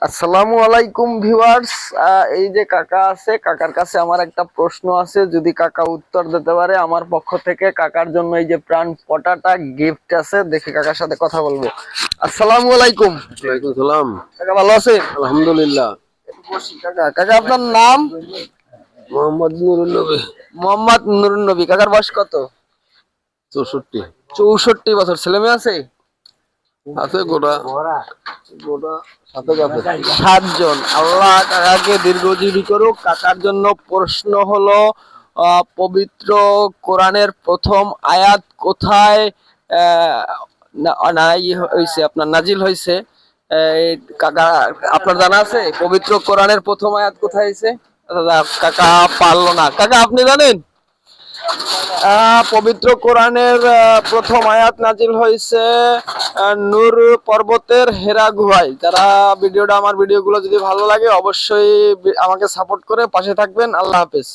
আসসালামু আলাইকুম ভিউয়ার্স। এই যে কাকা আছে, কাকার কাছে আমার একটা প্রশ্ন আছে, যদি কাকা উত্তর দিতে পারে আমার পক্ষ থেকে কাকার জন্য এই যে প্রাণ পটাটা গিফট আছে। দেখি কাকার সাথে কথা বলবো। আসসালামু আলাইকুম। ওয়ালাইকুম সালাম। কাকা ভালো আছেন? আলহামদুলিল্লাহ। কাকা কাকা আপনার নাম? মোহাম্মদ নুরুল নবী। মোহাম্মদ নুরুন নবী। কাকার বয়স কত? 64 64 বছর। ছেলে মেয়ে আছে? আছে গোটা গোটা সাথে আছে। 7 জন। আল্লাহ কাকাকে দীর্ঘজীবী করুক। কাকার জন্য প্রশ্ন হলো, পবিত্র কোরআনের প্রথম আয়াত কোথায় আপনার নাজিল হয়েছে? কাকা আপনার জানা আছে পবিত্র কোরআনের প্রথম আয়াত কোথায় হয়েছে? কাকা পারলো না। কাকা আপনি জানেন? পবিত্র কোরআনের প্রথম আয়াত নাজিল হয়েছে নূর পর্বতের হেরা গুহায়। যারা আমার ভিডিওগুলো যদি ভালো লাগে অবশ্যই আমাকে সাপোর্ট করে পাশে থাকবেন। আল্লাহ হাফেজ।